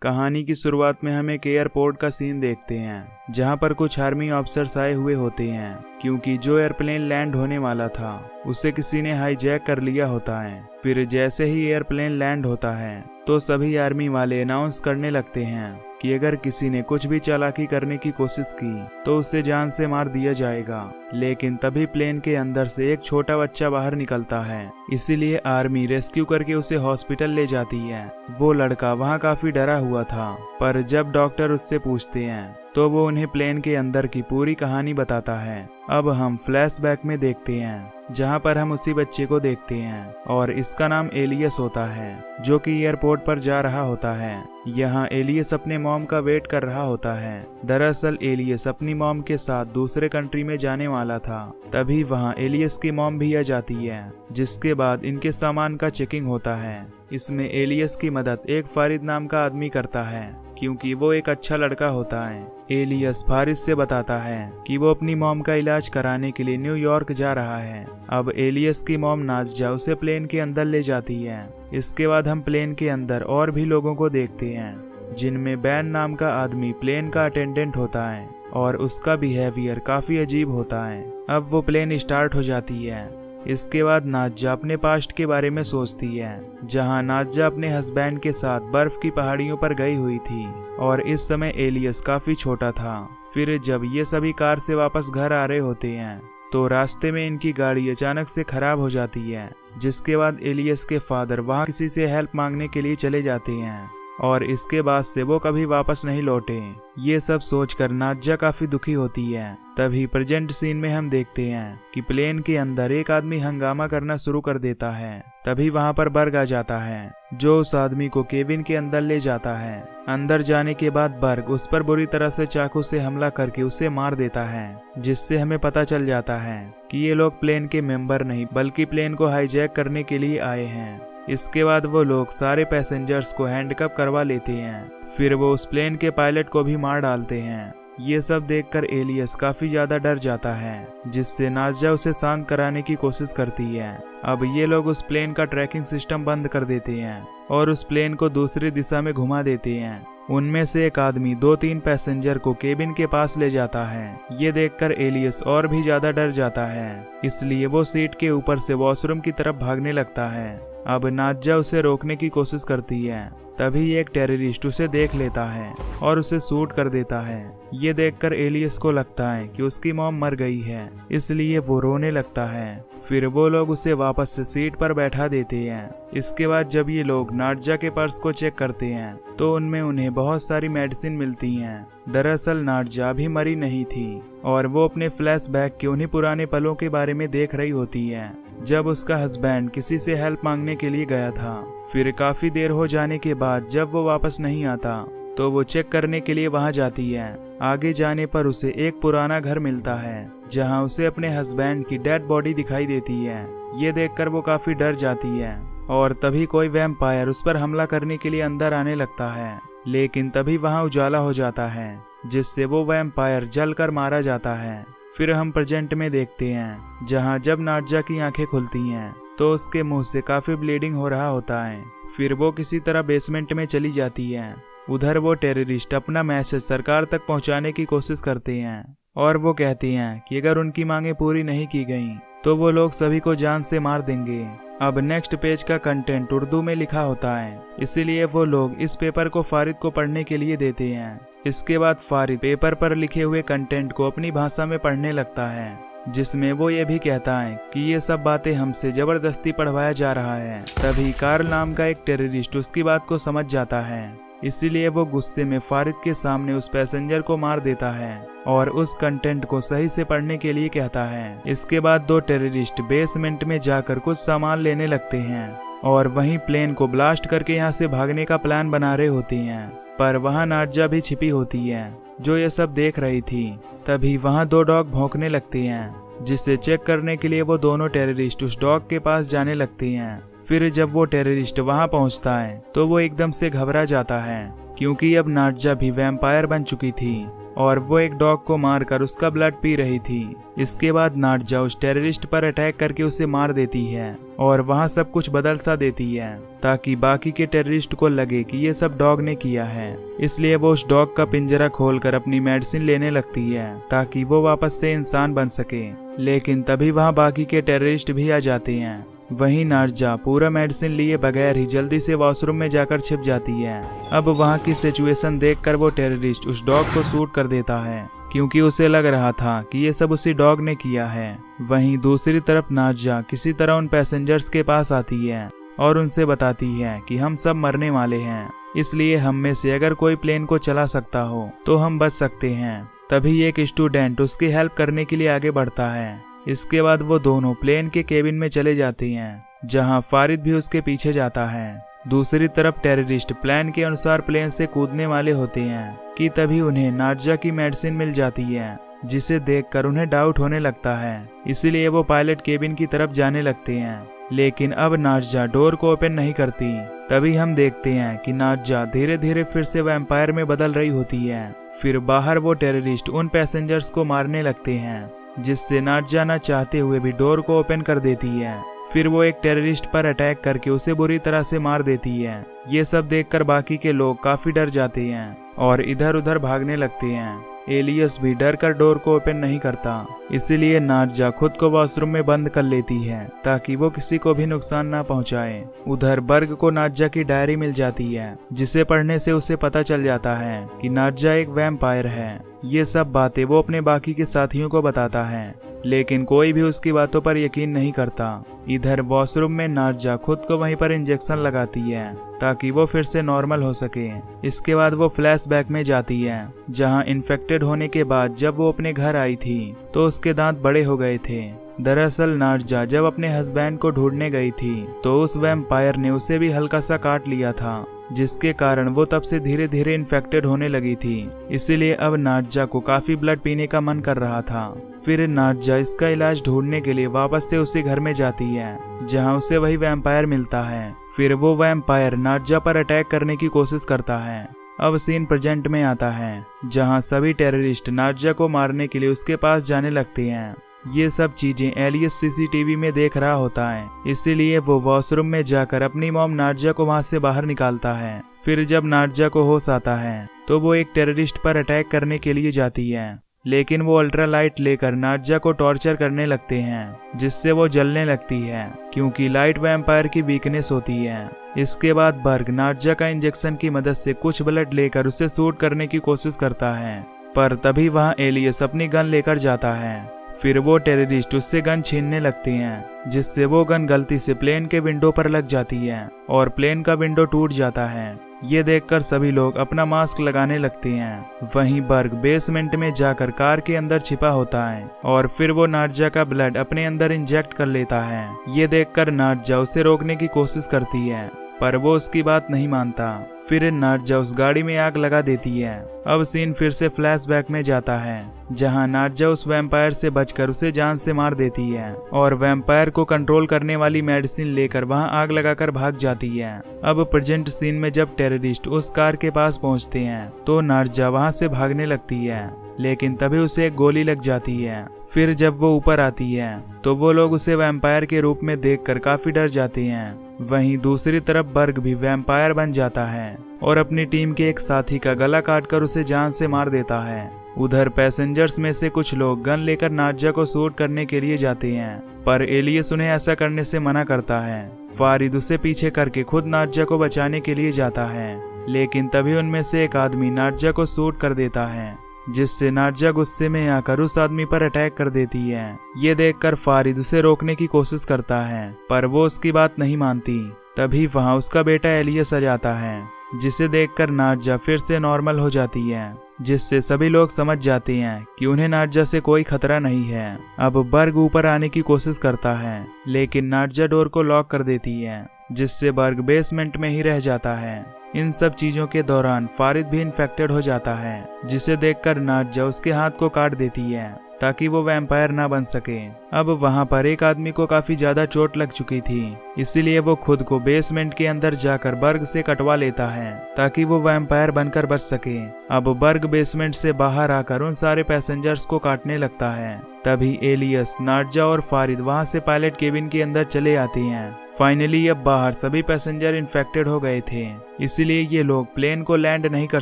कहानी की शुरुआत में हम एक एयरपोर्ट का सीन देखते हैं जहां पर कुछ आर्मी ऑफिसर्स आए हुए होते हैं क्योंकि जो एयरप्लेन लैंड होने वाला था उसे किसी ने हाईजैक कर लिया होता है। फिर जैसे ही एयरप्लेन लैंड होता है तो सभी आर्मी वाले अनाउंस करने लगते हैं कि अगर किसी ने कुछ भी चालाकी करने की कोशिश की तो उसे जान से मार दिया जाएगा। लेकिन तभी प्लेन के अंदर से एक छोटा बच्चा बाहर निकलता है, इसीलिए आर्मी रेस्क्यू करके उसे हॉस्पिटल ले जाती है। वो लड़का वहाँ काफी डरा हुआ था, पर जब डॉक्टर उससे पूछते हैं तो वो उन्हें प्लेन के अंदर की पूरी कहानी बताता है। अब हम फ्लैशबैक में देखते हैं जहां पर हम उसी बच्चे को देखते हैं और इसका नाम एलियस होता है, जो कि एयरपोर्ट पर जा रहा होता है। यहाँ एलियस अपने मॉम का वेट कर रहा होता है। दरअसल एलियस अपनी मॉम के साथ दूसरे कंट्री में जाने वाला था। तभी वहाँ एलियस की मॉम भी आ जाती है, जिसके बाद इनके सामान का चेकिंग होता है। इसमें एलियस की मदद एक फारिद नाम का आदमी करता है क्योंकि वो एक अच्छा लड़का होता है। एलियस फारिद से बताता है कि वो अपनी मॉम का इलाज कराने के लिए न्यूयॉर्क जा रहा है। अब एलियस की मॉम नाज़िया उसे प्लेन के अंदर ले जाती है। इसके बाद हम प्लेन के अंदर और भी लोगों को देखते हैं, जिनमें बैन नाम का आदमी प्लेन का अटेंडेंट होता है और उसका बिहेवियर काफी अजीब होता है। अब वो प्लेन स्टार्ट हो जाती है। इसके बाद नाज़िया अपने पास्ट के बारे में सोचती है, जहां नाज़िया अपने हस्बैंड के साथ बर्फ की पहाड़ियों पर गई हुई थी और इस समय एलियस काफी छोटा था। फिर जब ये सभी कार से वापस घर आ रहे होते हैं तो रास्ते में इनकी गाड़ी अचानक से खराब हो जाती है, जिसके बाद एलियस के फादर वहां किसी से हेल्प मांगने के लिए चले जाते हैं और इसके बाद से वो कभी वापस नहीं लौटे। ये सब सोचकर नाज़िया काफी दुखी होती है। तभी प्रेजेंट सीन में हम देखते हैं कि प्लेन के अंदर एक आदमी हंगामा करना शुरू कर देता है। तभी वहां पर बर्ग आ जाता है, जो उस आदमी को केबिन के अंदर ले जाता है। अंदर जाने के बाद बर्ग उस पर बुरी तरह से चाकू से हमला करके उसे मार देता है, जिससे हमें पता चल जाता है कि ये लोग प्लेन के मेंबर नहीं बल्कि प्लेन को हाईजैक करने के लिए आए हैं। इसके बाद वो लोग सारे पैसेंजर्स को हैंडकफ करवा लेते हैं। फिर वो उस प्लेन के पायलट को भी मार डालते हैं। ये सब देखकर एलियस काफी ज्यादा डर जाता है, जिससे नाज़िया उसे शांत कराने की कोशिश करती है। अब ये लोग उस प्लेन का ट्रैकिंग सिस्टम बंद कर देते हैं और उस प्लेन को दूसरी दिशा में घुमा देते हैं। उनमें से एक आदमी 2-3 पैसेंजर को केबिन के पास ले जाता है। ये देखकर एलियस और भी ज्यादा डर जाता है, इसलिए वो सीट के ऊपर से वॉशरूम की तरफ भागने लगता है। अब नाज़िया उसे रोकने की कोशिश करती है। तभी एक टेररिस्ट उसे देख लेता है और उसे शूट कर देता है। ये देखकर एलियस को लगता है कि उसकी मॉम मर गई है, इसलिए वो रोने लगता है। फिर वो लोग उसे वापस से सीट पर बैठा देते हैं। इसके बाद जब ये लोग नाज़िया के पर्स को चेक करते हैं तो उनमें उन्हें बहुत सारी मेडिसिन मिलती हैं। दरअसल नाज़िया भी मरी नहीं थी और वो अपने फ्लैशबैक के उन्हीं पुराने पलों के बारे में देख रही होती है, जब उसका हस्बैंड किसी से हेल्प मांगने के लिए गया था। फिर काफी देर हो जाने के बाद जब वो वापस नहीं आता तो वो चेक करने के लिए वहां जाती है। आगे जाने पर उसे एक पुराना घर मिलता है, जहां उसे अपने हस्बैंड की डेड बॉडी दिखाई देती है। ये देखकर वो काफी डर जाती है और तभी कोई वैम्पायर उस पर हमला करने के लिए अंदर आने लगता है। लेकिन तभी वहां उजाला हो जाता है, जिससे वो वैम्पायर जलकर मारा जाता है। फिर हम प्रेजेंट में देखते हैं, जहां जब नाज़िया की आंखें खुलती हैं तो उसके मुंह से काफी ब्लीडिंग हो रहा होता है। फिर वो किसी तरह बेसमेंट में चली जाती है। उधर वो टेररिस्ट अपना मैसेज सरकार तक पहुंचाने की कोशिश करते हैं और वो कहती हैं कि अगर उनकी मांगे पूरी नहीं की गई तो वो लोग सभी को जान से मार देंगे। अब नेक्स्ट पेज का कंटेंट उर्दू में लिखा होता है, इसीलिए वो लोग इस पेपर को फारिद को पढ़ने के लिए देते हैं। इसके बाद फारिद पेपर पर लिखे हुए कंटेंट को अपनी भाषा में पढ़ने लगता है, जिसमें वो ये भी कहता है कि ये सब बातें हमसे जबरदस्ती पढ़वाया जा रहा है। तभी कार्ल नाम का एक टेररिस्ट उसकी बात को समझ जाता है, इसीलिए वो गुस्से में फारिद के सामने उस पैसेंजर को मार देता है और उस कंटेंट को सही से पढ़ने के लिए कहता है। इसके बाद 2 टेररिस्ट बेसमेंट में जाकर कुछ सामान लेने लगते हैं और वहीं प्लेन को ब्लास्ट करके यहाँ से भागने का प्लान बना रहे होते हैं, पर वहाँ नाज़िया भी छिपी होती है, जो ये सब देख रही थी। तभी वहाँ 2 डॉग भौंकने लगते हैं, जिसे चेक करने के लिए वो दोनों टेररिस्ट उस डॉग के पास जाने लगते हैं। फिर जब वो टेररिस्ट वहां पहुंचता है तो वो एकदम से घबरा जाता है, क्योंकि अब नाज़िया भी वैम्पायर बन चुकी थी। और वो एक डॉग को मारकर उसका ब्लड पी रही थी। इसके बाद नाडजा उस टेररिस्ट पर अटैक करके उसे मार देती है और वहाँ सब कुछ बदल सा देती है ताकि बाकी के टेररिस्ट को लगे कि ये सब डॉग ने किया है। इसलिए वो उस डॉग का पिंजरा खोलकर अपनी मेडिसिन लेने लगती है ताकि वो वापस से इंसान बन सके। लेकिन तभी वहाँ बाकी के टेररिस्ट भी आ जाते हैं। वहीं नाडजा पूरा मेडिसिन लिए बगैर ही जल्दी से वॉशरूम में जाकर छिप जाती है। अब वहाँ की सिचुएशन देखकर वो टेररिस्ट उस डॉग को शूट कर देता है क्योंकि उसे लग रहा था कि ये सब उसी डॉग ने किया है। वहीं दूसरी तरफ नाडजा किसी तरह उन पैसेंजर्स के पास आती है और उनसे बताती है कि हम सब मरने वाले हैं, इसलिए हम में से अगर कोई प्लेन को चला सकता हो तो हम बच सकते हैं। तभी एक स्टूडेंट उसकी हेल्प करने के लिए आगे बढ़ता है। इसके बाद वो दोनों प्लेन के केबिन में चले जाते हैं जहां फारिद भी उसके पीछे जाता है। दूसरी तरफ टेररिस्ट प्लान के अनुसार प्लेन से कूदने वाले होते हैं कि तभी उन्हें नाडजा की मेडिसिन मिल जाती है, जिसे देखकर उन्हें डाउट होने लगता है। इसीलिए वो पायलट केबिन की तरफ जाने लगते हैं, लेकिन अब नाडजा डोर को ओपन नहीं करती। तभी हम देखते हैं कि नाडजा धीरे धीरे फिर से वैम्पायर में बदल रही होती है। फिर बाहर वो टेररिस्ट उन पैसेंजर्स को मारने लगते हैं, जिससे नाडजा न चाहते हुए भी डोर को ओपन कर देती है। फिर वो एक टेररिस्ट पर अटैक करके उसे बुरी तरह से मार देती है। ये सब देखकर बाकी के लोग काफी डर जाते हैं और इधर उधर भागने लगते हैं। एलियस भी डर कर डोर को ओपन नहीं करता, इसीलिए नाडजा खुद को वॉशरूम में बंद कर लेती है ताकि वो किसी को भी नुकसान ना पहुंचाए। उधर बर्ग को नाडजा की डायरी मिल जाती है, जिसे पढ़ने से उसे पता चल जाता है कि नाडजा एक वैम्पायर है। ये सब बातें वो अपने बाकी के साथियों को बताता है, लेकिन कोई भी उसकी बातों पर यकीन नहीं करता। इधर वॉशरूम में नाडजा खुद को वहीं पर इंजेक्शन लगाती है ताकि वो फिर से नॉर्मल हो सके। इसके बाद वो फ्लैशबैक में जाती है, जहां इन्फेक्टेड होने के बाद जब वो अपने घर आई थी तो उसके दांत बड़े हो गए थे। दरअसल नाडजा जब अपने हस्बैंड को ढूंढने गई थी तो उस वैम्पायर ने उसे भी हल्का सा काट लिया था, जिसके कारण वो तब से धीरे धीरे इन्फेक्टेड होने लगी थी। इसीलिए अब नाडजा को काफी ब्लड पीने का मन कर रहा था। फिर नाडजा इसका इलाज ढूंढने के लिए वापस से उसी घर में जाती है जहां उसे वही वैम्पायर मिलता है। फिर वो वैम्पायर नाडजा पर अटैक करने की कोशिश करता है। अब सीन प्रेजेंट में आता है जहां सभी टेररिस्ट नाडजा को मारने के लिए उसके पास जाने लगते हैं। ये सब चीजें एलियस सीसीटीवी में देख रहा होता है, इसीलिए वो वॉशरूम में जाकर अपनी मॉम नाडजा को वहां से बाहर निकालता है। फिर जब नाडजा को होश आता है तो वो एक टेररिस्ट पर अटैक करने के लिए जाती है, लेकिन वो अल्ट्रा लाइट लेकर नाडजा को टॉर्चर करने लगते हैं, जिससे वो जलने लगती है क्योंकि लाइट वैम्पायर की वीकनेस होती है। इसके बाद बर्ग नाडजा का इंजेक्शन की मदद से कुछ ब्लड लेकर उसे शूट करने की कोशिश करता है, पर तभी वहाँ एलियस अपनी गन लेकर जाता है। फिर वो टेररिस्ट उससे गन छीनने लगते हैं, जिससे वो गन गलती से प्लेन के विंडो पर लग जाती है और प्लेन का विंडो टूट जाता है। ये देखकर सभी लोग अपना मास्क लगाने लगते हैं। वहीं बर्ग बेसमेंट में जाकर कार के अंदर छिपा होता है और फिर वो नाडजा का ब्लड अपने अंदर इंजेक्ट कर लेता है। ये देखकर नाडजा उसे रोकने की कोशिश करती है, पर वो उसकी बात नहीं मानता। फिर नाडजा उस गाड़ी में आग लगा देती है। अब सीन फिर से फ्लैशबैक में जाता है जहां नाडजा उस वैम्पायर से बचकर उसे जान से मार देती है और वैम्पायर को कंट्रोल करने वाली मेडिसिन लेकर वहां आग लगाकर भाग जाती है। अब प्रेजेंट सीन में जब टेररिस्ट उस कार के पास पहुंचते हैं तो नाडजा वहां से भागने लगती है, लेकिन तभी उसे एक गोली लग जाती है। फिर जब वो ऊपर आती है तो वो लोग उसे वैम्पायर के रूप में देखकर काफी डर जाते हैं। वहीं दूसरी तरफ बर्ग भी वैम्पायर बन जाता है और अपनी टीम के एक साथी का गला काटकर उसे जान से मार देता है। उधर पैसेंजर्स में से कुछ लोग गन लेकर नाडजा को शूट करने के लिए जाते हैं, पर एलियस उन्हें ऐसा करने से मना करता है। फारिद उसे पीछे करके खुद नाडजा को बचाने के लिए जाता है, लेकिन तभी उनमें से एक आदमी नाडजा को शूट कर देता है, जिससे नाडजा गुस्से में आकर उस आदमी पर अटैक कर देती है। ये देखकर फारिद उसे रोकने की कोशिश करता है, पर वो उसकी बात नहीं मानती। तभी वहाँ उसका बेटा एलियस आ जाता है, जिसे देखकर नाडजा फिर से नॉर्मल हो जाती है, जिससे सभी लोग समझ जाते हैं कि उन्हें नाडजा से कोई खतरा नहीं है। अब बर्ग ऊपर आने की कोशिश करता है, लेकिन नाडजा डोर को लॉक कर देती है, जिससे बर्ग बेसमेंट में ही रह जाता है। इन सब चीजों के दौरान फारिद भी इन्फेक्टेड हो जाता है, जिसे देखकर नाडजा उसके हाथ को काट देती है ताकि वो वैम्पायर ना बन सके। अब वहाँ पर एक आदमी को काफी ज्यादा चोट लग चुकी थी, इसीलिए वो खुद को बेसमेंट के अंदर जाकर बर्ग से कटवा लेता है ताकि वो वैम्पायर बनकर बच सके। अब बर्ग बेसमेंट से बाहर आकर उन सारे पैसेंजर्स को काटने लगता है। तभी एलियस, नाडजा और फारिद वहाँ से पायलट केबिन के अंदर चले आती हैं। फाइनली अब बाहर सभी पैसेंजर इन्फेक्टेड हो गए थे, इसलिए ये लोग प्लेन को लैंड नहीं कर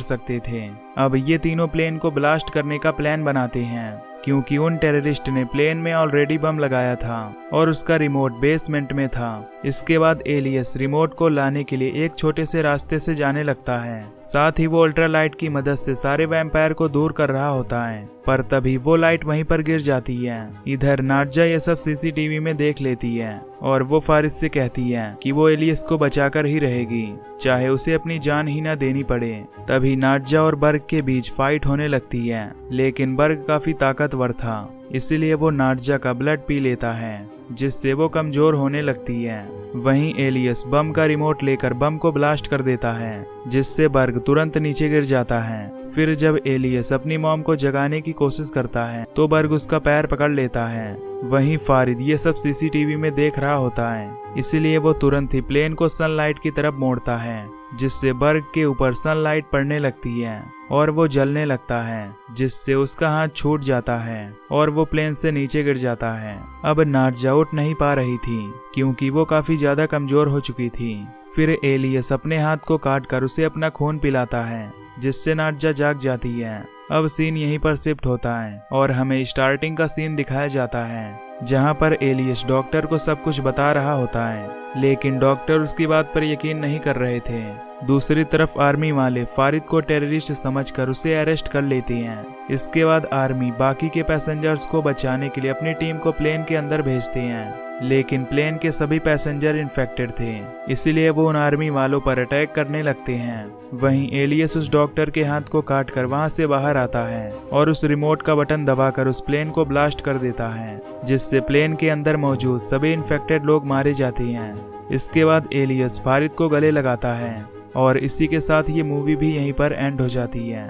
सकते थे। अब ये तीनों प्लेन को ब्लास्ट करने का प्लान बनाते हैं, क्योंकि उन टेररिस्ट ने प्लेन में ऑलरेडी बम लगाया था और उसका रिमोट बेसमेंट में था। इसके बाद एलियस रिमोट को लाने के लिए एक छोटे से रास्ते से जाने लगता है। साथ ही वो अल्ट्रालाइट की मदद से सारे वैम्पायर को दूर कर रहा होता है, पर तभी वो लाइट वहीं पर गिर जाती है। इधर नाडजा ये सब सीसीटीवी में देख लेती है और वो फारिद से कहती है कि वो एलियस को बचाकर ही रहेगी, चाहे उसे अपनी जान ही ना देनी पड़े। तभी नाडजा और बर्ग के बीच फाइट होने लगती है, लेकिन बर्ग काफी ताकतवर था, इसीलिए वो नाडजा का ब्लड पी लेता है, जिससे वो कमजोर होने लगती है। वहीं एलियस बम का रिमोट लेकर बम को ब्लास्ट कर देता है, जिससे बर्ग तुरंत नीचे गिर जाता है। फिर जब एलियस अपनी मॉम को जगाने की कोशिश करता है तो बर्ग उसका पैर पकड़ लेता है। वहीं फारिद ये सब सीसीटीवी में देख रहा होता है, इसीलिए वो तुरंत ही प्लेन को सनलाइट की तरफ मोड़ता है, जिससे बर्ग के ऊपर सनलाइट पड़ने लगती है और वो जलने लगता है, जिससे उसका हाथ छूट जाता है और वो प्लेन से नीचे गिर जाता है। अब नाडजा उठ नहीं पा रही थी, क्योंकि वो काफी ज्यादा कमजोर हो चुकी थी। फिर एलियस अपने हाथ को काटकर उसे अपना खून पिलाता है, जिससे नाडजा जाग जाती है। अब सीन यहीं पर शिफ्ट होता है और हमें स्टार्टिंग का सीन दिखाया जाता है, जहां पर एलियस डॉक्टर को सब कुछ बता रहा होता है, लेकिन डॉक्टर उसकी बात पर यकीन नहीं कर रहे थे। दूसरी तरफ आर्मी वाले फारिद को टेररिस्ट समझकर उसे अरेस्ट कर लेती हैं। इसके बाद आर्मी बाकी के पैसेंजर्स को बचाने के लिए अपनी टीम को प्लेन के अंदर भेजते हैं, लेकिन प्लेन के सभी पैसेंजर इन्फेक्टेड थे, इसीलिए वो उन आर्मी वालों पर अटैक करने लगते हैं। वहीं एलियस उस डॉक्टर के हाथ को काटकर वहां से बाहर आता है और उस रिमोट का बटन दबाकर उस प्लेन को ब्लास्ट कर देता है, जिससे प्लेन के अंदर मौजूद सभी इन्फेक्टेड लोग मारे जाते हैं। इसके बाद एलियस फारिद को गले लगाता है और इसी के साथ ये मूवी भी यहीं पर एंड हो जाती है।